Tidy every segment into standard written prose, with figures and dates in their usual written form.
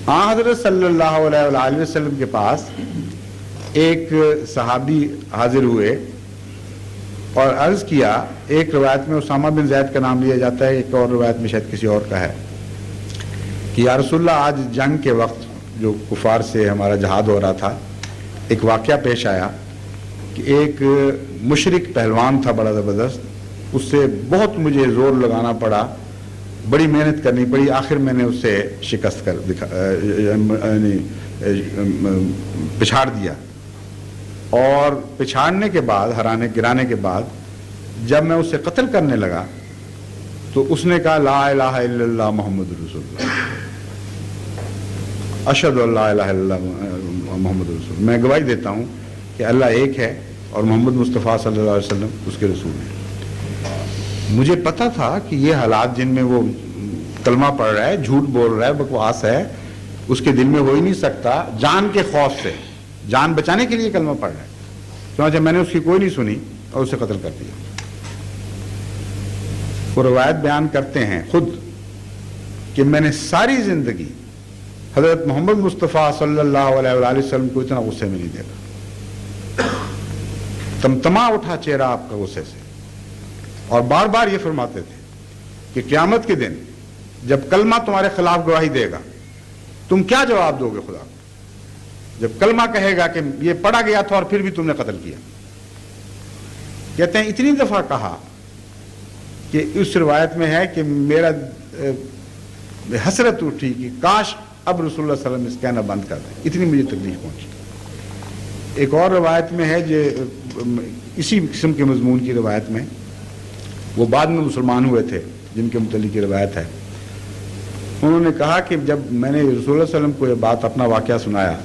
حضرت صلی اللہ علیہ وآلہ وسلم کے پاس ایک صحابی حاضر ہوئے اور عرض کیا، ایک روایت میں اسامہ بن زید کا نام لیا جاتا ہے، ایک اور روایت میں شاید کسی اور کا ہے، کہ یا رسول اللہ آج جنگ کے وقت جو کفار سے ہمارا جہاد ہو رہا تھا، ایک واقعہ پیش آیا کہ ایک مشرک پہلوان تھا بڑا زبردست، اس سے بہت مجھے زور لگانا پڑا، بڑی محنت کرنی پڑی، آخر میں نے اسے شکست کر پچھاڑ دیا، اور پچھاڑنے کے بعد گرانے کے بعد جب میں اسے قتل کرنے لگا تو اس نے کہا لا الہ الا اللہ محمد رسول اللہ، اشہد ان لا الہ الا اللہ محمد رسول اللہ، میں گواہی دیتا ہوں کہ اللہ ایک ہے اور محمد مصطفیٰ صلی اللہ علیہ وسلم اس کے رسول ہیں۔ مجھے پتا تھا کہ یہ حالات جن میں وہ کلمہ پڑھ رہا ہے، جھوٹ بول رہا ہے، بکواس ہے، اس کے دل میں ہو ہی نہیں سکتا، جان کے خوف سے، جان بچانے کے لیے کلمہ پڑھ رہا ہے، چنانچہ میں نے اس کی کوئی نہیں سنی اور اسے قتل کر دیا۔ وہ روایت بیان کرتے ہیں خود کہ میں نے ساری زندگی حضرت محمد مصطفیٰ صلی اللہ علیہ وآلہ وسلم کو اتنا غصے میں نہیں دیکھا، تمتما اٹھا چہرہ آپ کا غصے سے، اور بار بار یہ فرماتے تھے کہ قیامت کے دن جب کلمہ تمہارے خلاف گواہی دے گا تم کیا جواب دو گے خدا کو؟ جب کلمہ کہے گا کہ یہ پڑھا گیا تھا اور پھر بھی تم نے قتل کیا۔ کہتے ہیں اتنی دفعہ کہا کہ اس روایت میں ہے کہ میرا حسرت اٹھی کہ کاش اب رسول اللہ صلی اللہ علیہ وسلم اس کہنا بند کر دیں، اتنی مجھے تکلیف پہنچی۔ ایک اور روایت میں ہے جو اسی قسم کے مضمون کی روایت میں، وہ بعد میں مسلمان ہوئے تھے جن کے متعلق یہ روایت ہے، انہوں نے کہا کہ جب میں نے رسول اللہ صلی اللہ علیہ وسلم کو یہ بات اپنا واقعہ سنایا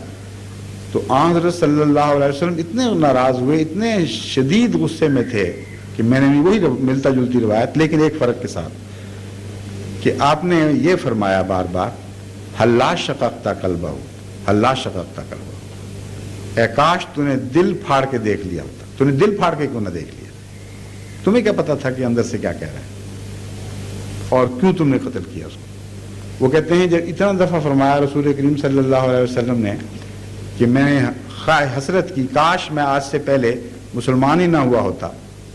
تو حضرت صلی اللہ علیہ وسلم اتنے ناراض ہوئے، اتنے شدید غصے میں تھے کہ میں نے بھی وہی ملتا جلتی روایت، لیکن ایک فرق کے ساتھ کہ آپ نے یہ فرمایا بار بار حلا شققت قلبہ، حلا شققت قلبہ، اے کاش تو نے دل پھاڑ کے دیکھ لیا ہوتا، تو نے دل پھاڑ کے کیوں نہ دیکھ لیا؟ تمہیں کیا پتا تھا کہ اندر سے کیا کہہ رہا ہے اور کیوں تم نے قتل کیا اس کو؟ وہ کہتے ہیں جب اتنا دفعہ فرمایا رسول کریم صلی اللہ علیہ وسلم نے کہ میں نے حسرت کی کاش میں آج سے پہلے مسلمان ہی نہ ہوا ہوتا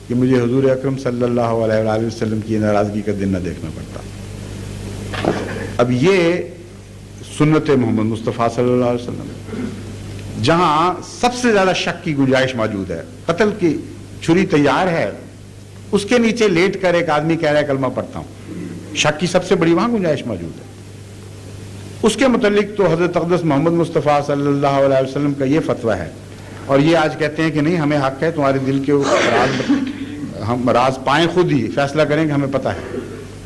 کہ مجھے حضور اکرم صلی اللہ علیہ وآلہ وسلم کی ناراضگی کا دن نہ دیکھنا پڑتا۔ اب یہ سنت محمد مصطفیٰ صلی اللہ علیہ وسلم جہاں سب سے زیادہ شک کی گنجائش موجود ہے، قتل کی چھری تیار ہے، اس کے نیچے لیٹ کر ایک آدمی کہہ رہا ہے کلمہ پڑھتا ہوں، شک کی سب سے بڑی وہاں گنجائش موجود ہے۔ اس کے متعلق تو حضرت اقدس محمد مصطفیٰ صلی اللہ علیہ وسلم کا یہ فتویٰ ہے، اور یہ آج کہتے ہیں کہ نہیں ہمیں حق ہے تمہارے دل کے ہم راز پائیں، خود ہی فیصلہ کریں کہ ہمیں پتہ ہے،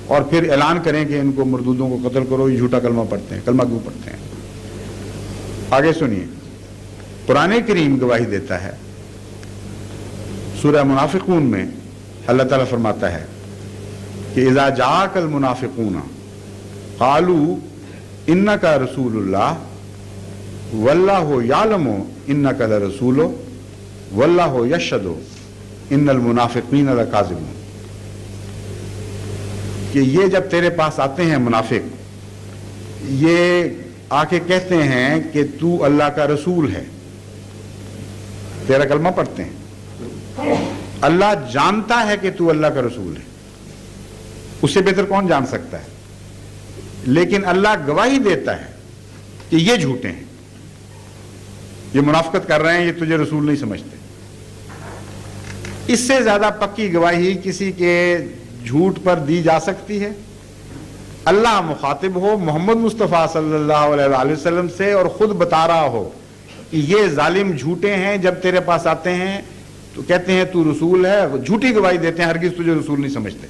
اور پھر اعلان کریں کہ ان کو مردودوں کو قتل کرو، یہ جھوٹا کلمہ پڑھتے ہیں، کلمہ کیوں پڑھتے ہیں؟ آگے سنیے، قرآن کریم گواہی دیتا ہے، سورہ منافقون میں اللہ تعالیٰ فرماتا ہے کہ اذا جاءک المنافقون قالوا انک رسول اللہ واللہ یعلم انک لرسولہ واللہ یشہد ان المنافقین لکاذبون، کہ یہ جب تیرے پاس آتے ہیں منافق، یہ آ کے کہتے ہیں کہ تو اللہ کا رسول ہے، تیرا کلمہ پڑھتے ہیں، اللہ جانتا ہے کہ تو اللہ کا رسول ہے، اس سے بہتر کون جان سکتا ہے؟ لیکن اللہ گواہی دیتا ہے کہ یہ جھوٹے ہیں، یہ منافقت کر رہے ہیں، یہ تجھے رسول نہیں سمجھتے۔ اس سے زیادہ پکی گواہی کسی کے جھوٹ پر دی جا سکتی ہے؟ اللہ مخاطب ہو محمد مصطفیٰ صلی اللہ علیہ وآلہ وسلم سے اور خود بتا رہا ہو کہ یہ ظالم جھوٹے ہیں، جب تیرے پاس آتے ہیں تو کہتے ہیں تو رسول ہے، وہ جھوٹی گواہی دیتے ہیں، ہرگز تجھے رسول نہیں سمجھتے۔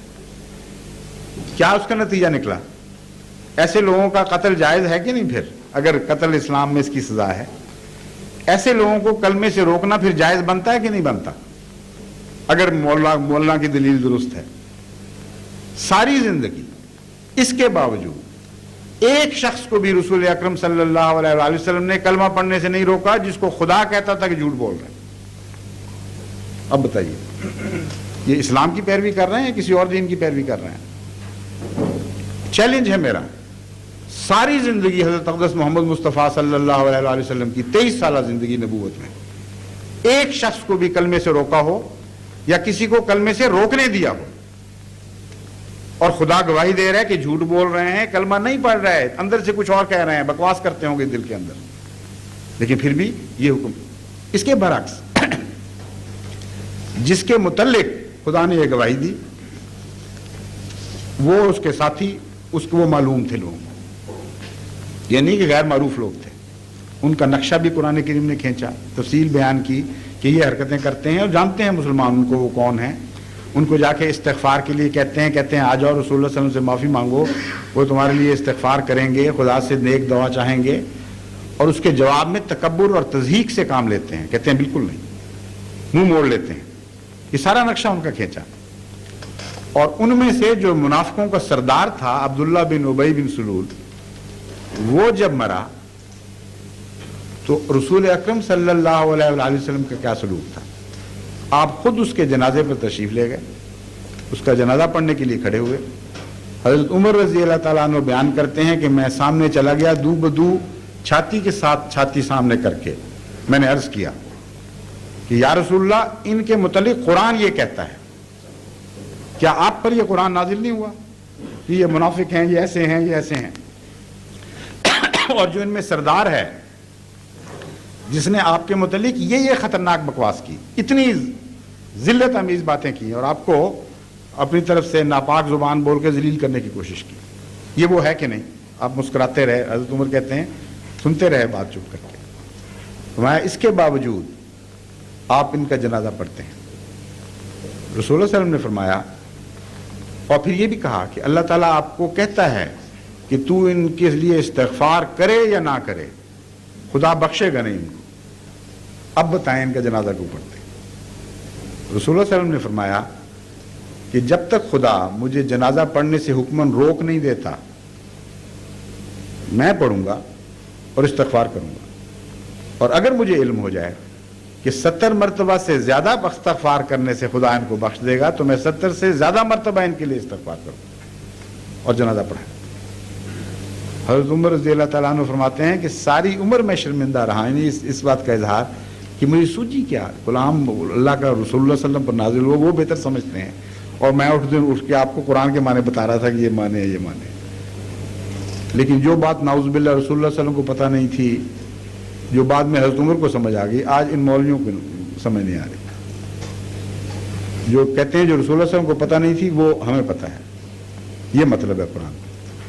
کیا اس کا نتیجہ نکلا؟ ایسے لوگوں کا قتل جائز ہے کہ نہیں؟ پھر اگر قتل اسلام میں اس کی سزا ہے، ایسے لوگوں کو کلمے سے روکنا پھر جائز بنتا ہے کہ نہیں بنتا؟ اگر مولانا کی دلیل درست ہے۔ ساری زندگی اس کے باوجود ایک شخص کو بھی رسول اکرم صلی اللہ علیہ وآلہ وسلم نے کلمہ پڑھنے سے نہیں روکا جس کو خدا کہتا تھا کہ جھوٹ بول رہے ہیں۔ اب بتائیے، یہ اسلام کی پیروی کر رہے ہیں یا کسی اور دین کی پیروی کر رہے ہیں؟ چیلنج ہے میرا، ساری زندگی حضرت اقدس محمد مصطفیٰ صلی اللہ علیہ وسلم کی 23 سالہ زندگی نبوت میں ایک شخص کو بھی کلمے سے روکا ہو یا کسی کو کلمے سے روکنے دیا ہو، اور خدا گواہی دے رہا ہے کہ جھوٹ بول رہے ہیں، کلمہ نہیں پڑھ رہا ہے، اندر سے کچھ اور کہہ رہے ہیں، بکواس کرتے ہوں گے دل کے اندر، لیکن پھر بھی یہ حکم۔ اس کے برعکس جس کے متعلق خدا نے یہ گواہی دی وہ اس کے ساتھی، اس کو وہ معلوم تھے لوگ، یعنی کہ غیر معروف لوگ تھے، ان کا نقشہ بھی قرآن کریم نے کھینچا، تفصیل بیان کی کہ یہ حرکتیں کرتے ہیں، اور جانتے ہیں مسلمان ان کو وہ کون ہیں، ان کو جا کے استغفار کے لیے کہتے ہیں آ جاؤ رسول اللہ صلی اللہ علیہ وسلم سے معافی مانگو، وہ تمہارے لیے استغفار کریں گے، خدا سے نیک دعا چاہیں گے، اور اس کے جواب میں تکبر اور تضحیق سے کام لیتے ہیں، کہتے ہیں بالکل نہیں، منہ موڑ لیتے ہیں۔ یہ سارا نقشہ ان کا کھینچا، اور ان میں سے جو منافقوں کا سردار تھا عبداللہ بن ابی بن سلول، وہ جب مرا تو رسول اکرم صلی اللہ علیہ وآلہ وسلم کا کیا سلوک تھا؟ آپ خود اس کے جنازے پر تشریف لے گئے، اس کا جنازہ پڑھنے کے لیے کھڑے ہوئے۔ حضرت عمر رضی اللہ تعالیٰ عنہ بیان کرتے ہیں کہ میں سامنے چلا گیا، دو بدو چھاتی کے ساتھ چھاتی سامنے کر کے میں نے عرض کیا کہ یا رسول اللہ، ان کے متعلق قرآن یہ کہتا ہے، کیا آپ پر یہ قرآن نازل نہیں ہوا کہ یہ منافق ہیں، یہ ایسے ہیں، یہ ایسے ہیں؟ اور جو ان میں سردار ہے جس نے آپ کے متعلق یہ خطرناک بکواس کی، اتنی ذلت امیز باتیں کی، اور آپ کو اپنی طرف سے ناپاک زبان بول کے ذلیل کرنے کی کوشش کی، یہ وہ ہے کہ نہیں؟ آپ مسکراتے رہے۔ حضرت عمر کہتے ہیں سنتے رہے بات چپ کر کے، فرمایا اس کے باوجود آپ ان کا جنازہ پڑھتے ہیں۔ رسول اللہ صلی اللہ علیہ وسلم نے فرمایا، اور پھر یہ بھی کہا کہ اللہ تعالیٰ آپ کو کہتا ہے کہ تو ان کے لیے استغفار کرے یا نہ کرے، خدا بخشے گا نہیں ان کو، اب بتائیں ان کا جنازہ کیوں پڑھتے؟ رسول اللہ صلی اللہ علیہ وسلم نے فرمایا کہ جب تک خدا مجھے جنازہ پڑھنے سے حکماً روک نہیں دیتا، میں پڑھوں گا اور استغفار کروں گا، اور اگر مجھے علم ہو جائے کہ 70 مرتبہ سے زیادہ استغفار کرنے سے خدا ان کو بخش دے گا تو میں 70 سے زیادہ مرتبہ ان کے لیے استغفار کروں اور جنازہ پڑھیں۔ حضرت عمر رضی اللہ تعالیٰ عنہ فرماتے ہیں کہ ساری عمر میں شرمندہ رہا، یعنی اس بات کا اظہار کہ مجھے سوچی کیا، کلام اللہ کا رسول اللہ صلی اللہ علیہ وسلم پر نازل ہوا، وہ بہتر سمجھتے ہیں، اور میں اٹھ کے آپ کو قرآن کے معنی بتا رہا تھا کہ یہ معنی ہے، یہ معنی ہے، لیکن جو بات نعوذ باللہ رسول اللہ صلی اللہ علیہ وسلم کو پتہ نہیں تھی، جو بعد میں حضرت عمر کو سمجھ آ گئی، آج ان مولویوں کو سمجھ نہیں آ رہی۔ جو کہتے ہیں جو رسول اللہ صلی اللہ علیہ وسلم کو پتہ نہیں تھی وہ ہمیں پتہ ہے، یہ مطلب ہے قرآن۔